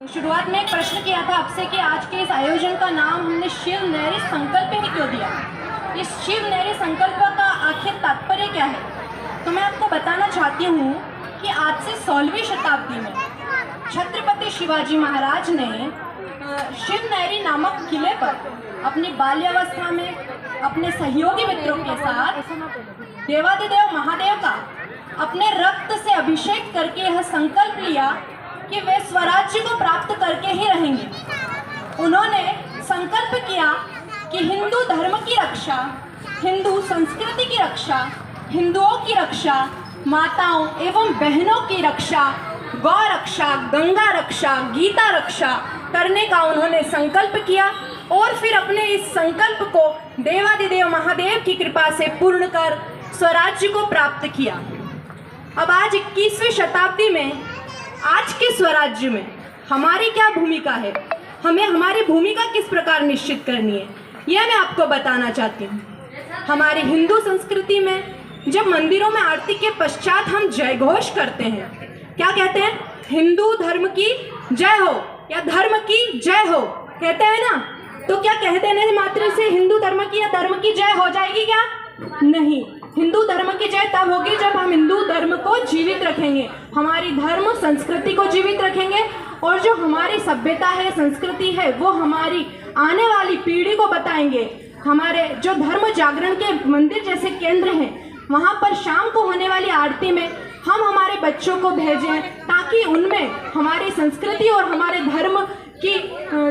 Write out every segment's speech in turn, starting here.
शुरुआत में एक प्रश्न किया था आपसे कि आज के इस आयोजन का नाम हमने शिव नैरी संकल्प ही क्यों दिया। इस शिव नैरी संकल्प का आखिर तात्पर्य क्या है? तो मैं आपको बताना चाहती हूँ कि आज से 16वीं शताब्दी में छत्रपति शिवाजी महाराज ने शिव नैरी नामक किले पर अपनी बाल्यावस्था में अपने सहयोगी मित्रों के साथ देवादिदेव महादेव का अपने रक्त से अभिषेक करके यह संकल्प लिया कि वे स्वराज्य को प्राप्त करके ही रहेंगे। उन्होंने संकल्प किया कि हिंदू धर्म की रक्षा, हिंदू संस्कृति की रक्षा, हिंदुओं की रक्षा, माताओं एवं बहनों की रक्षा, गौ रक्षा, गंगा रक्षा, गीता रक्षा करने का उन्होंने संकल्प किया और फिर अपने इस संकल्प को देवादिदेव महादेव की कृपा से पूर्ण कर स्वराज्य को प्राप्त किया। अब आज 21वीं शताब्दी में आज के स्वराज्य में हमारी क्या भूमिका है, हमें हमारी भूमिका किस प्रकार निश्चित करनी है, यह मैं आपको बताना चाहती हूँ। हमारी हिंदू संस्कृति में जब मंदिरों में आरती के पश्चात हम जय घोष करते हैं, क्या कहते हैं? हिंदू धर्म की जय हो या धर्म की जय हो कहते हैं ना। तो क्या कह देने मात्र से हिंदू धर्म की या धर्म की जय हो जाएगी क्या? नहीं, हिंदू धर्म की जय तब होगी जब हम हिंदू धर्म को जीवित रखेंगे, हमारी धर्म संस्कृति को जीवित रखेंगे और जो हमारी सभ्यता है, संस्कृति है, वो हमारी आने वाली पीढ़ी को बताएंगे। हमारे जो धर्म जागरण के मंदिर जैसे केंद्र हैं, वहाँ पर शाम को होने वाली आरती में हम हमारे बच्चों को भेजें ताकि उनमें हमारी संस्कृति और हमारे धर्म की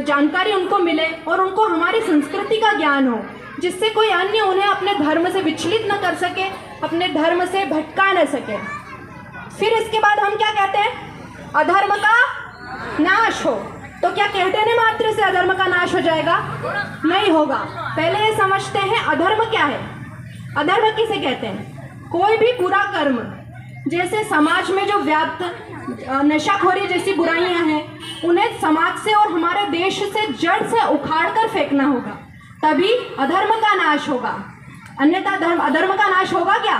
जानकारी उनको मिले और उनको हमारी संस्कृति का ज्ञान हो, जिससे कोई अन्य उन्हें अपने धर्म से विचलित न कर सके, अपने धर्म से भटका न सके। फिर इसके बाद हम क्या कहते हैं? अधर्म का नाश हो। तो क्या कह देने मात्र से अधर्म का नाश हो जाएगा? नहीं होगा। पहले ये समझते हैं अधर्म क्या है। अधर्म किसे कहते हैं? कोई भी बुरा कर्म, जैसे समाज में जो व्याप्त नशाखोरी जैसी बुराइयां हैं, उन्हें समाज से और हमारे देश से जड़ से उखाड़ कर फेंकना होगा, तभी अधर्म का नाश होगा। अन्यथा अधर्म का नाश होगा क्या?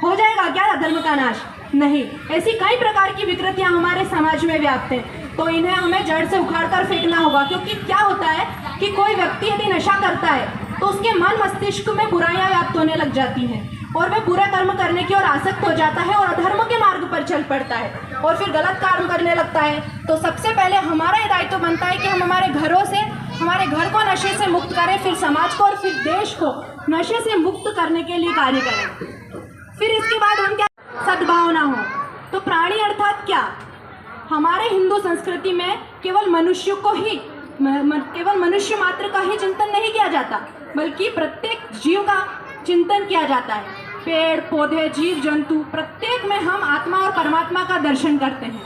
हो जाएगा क्या अधर्म का नाश? नहीं। ऐसी कई प्रकार की विकृतियां हमारे समाज में व्याप्त हैं, तो इन्हें हमें जड़ से उखाड़ कर फेंकना होगा। क्योंकि क्या होता है कि कोई व्यक्ति यदि नशा करता है तो उसके मन मस्तिष्क में बुराइयां व्याप्त होने लग जाती हैं और वह बुरा कर्म करने की ओर आसक्त हो जाता है और अधर्म के मार्ग पर चल पड़ता है और फिर गलत काम करने लगता है। तो सबसे पहले हमारा ये दायित्व बनता है कि हम हमारे घरों से, हमारे घर को नशे से मुक्त करें, फिर समाज को और फिर देश को नशे से मुक्त करने के लिए कार्य करें। फिर इसके बाद हम क्या? सद्भावना हो। तो प्राणी अर्थात क्या? हमारे हिंदू संस्कृति में केवल मनुष्य को ही, केवल मनुष्य मात्र का ही चिंतन नहीं किया जाता, बल्कि प्रत्येक जीव का चिंतन किया जाता है। पेड़ पौधे, जीव जंतु, प्रत्येक में हम आत्मा और परमात्मा का दर्शन करते हैं।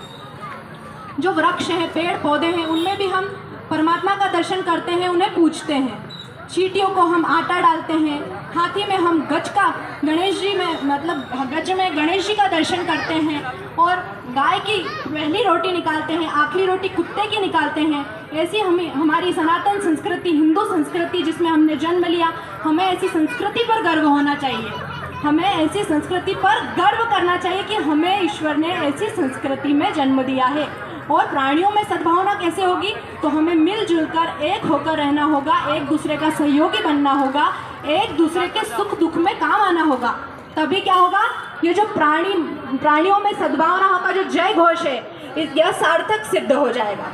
जो वृक्ष हैं, पेड़ पौधे हैं, उनमें भी हम परमात्मा का दर्शन करते हैं, उन्हें पूजते हैं। चींटियों को हम आटा डालते हैं, हाथी में हम गज का, गणेश जी में मतलब गज में गणेश जी का दर्शन करते हैं और गाय की पहली रोटी निकालते हैं, आखिरी रोटी कुत्ते की निकालते हैं। ऐसी हमारी सनातन संस्कृति, हिंदू संस्कृति जिसमें हमने जन्म लिया, हमें ऐसी संस्कृति पर गर्व होना चाहिए। हमें ऐसी संस्कृति पर गर्व करना चाहिए कि हमें ईश्वर ने ऐसी संस्कृति में जन्म दिया है। और प्राणियों में सद्भावना कैसे होगी? तो हमें मिलजुल कर एक होकर रहना होगा, एक दूसरे का सहयोगी बनना होगा, एक दूसरे के सुख दुख में काम आना होगा। तभी क्या होगा? ये जो प्राणियों में सद्भावना का जो जय घोष है, यह सार्थक सिद्ध हो जाएगा।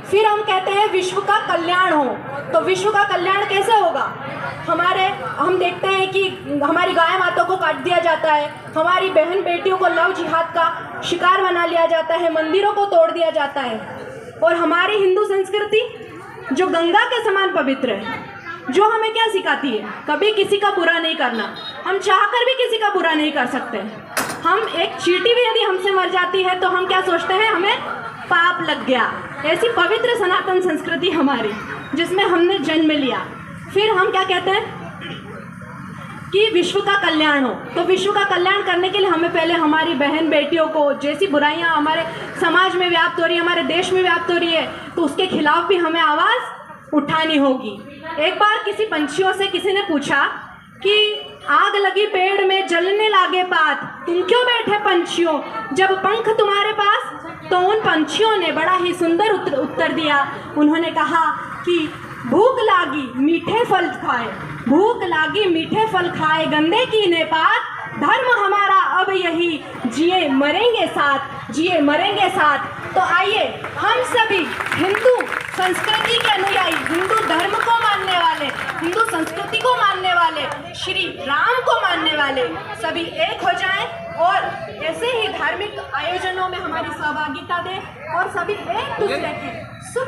फिर हम कहते हैं विश्व का कल्याण हो। तो विश्व का कल्याण कैसे होगा? हम देखते हैं कि हमारी गाय माताओं को काट दिया जाता है, हमारी बहन बेटियों को लव जिहाद का शिकार बना लिया जाता है, मंदिरों को तोड़ दिया जाता है। और हमारी हिंदू संस्कृति जो गंगा के समान पवित्र है, जो हमें क्या सिखाती है? कभी किसी का बुरा नहीं करना। हम चाहकर भी किसी का बुरा नहीं कर सकते। हम एक चींटी भी यदि हमसे मर जाती है तो हम क्या सोचते हैं? हमें पाप लग गया। ऐसी पवित्र सनातन संस्कृति हमारी, जिसमें हमने जन्म लिया। फिर हम क्या कहते हैं कि विश्व का कल्याण हो। तो विश्व का कल्याण करने के लिए हमें पहले हमारी बहन बेटियों को, जैसी बुराइयां हमारे समाज में व्याप्त हो रही है, हमारे देश में व्याप्त हो रही है, तो उसके खिलाफ भी हमें आवाज़ उठानी होगी। एक बार किसी पंछियों से किसी ने पूछा कि आग लगी पेड़ में जलने लागे पात, तुम क्यों बैठे पंछियों जब पंख तुम्हारे पास। तो उन पंछियों ने बड़ा ही सुंदर उत्तर दिया। उन्होंने कहा कि भूख लागी मीठे फल खाए, भूख लागी मीठे फल खाए, गंदे की ने पात, धर्म हमारा अब यही, जिए मरेंगे साथ, जिए मरेंगे साथ। तो आइए हम सभी हिंदू संस्कृति के अनुयायी, हिंदू धर्म को मानने वाले, हिंदू संस्कृति को मानने वाले, श्री राम को मानने वाले सभी एक हो जाएं और ऐसे ही धार्मिक आयोजनों में हमारी सहभागिता दें और सभी एक दूसरे के सुख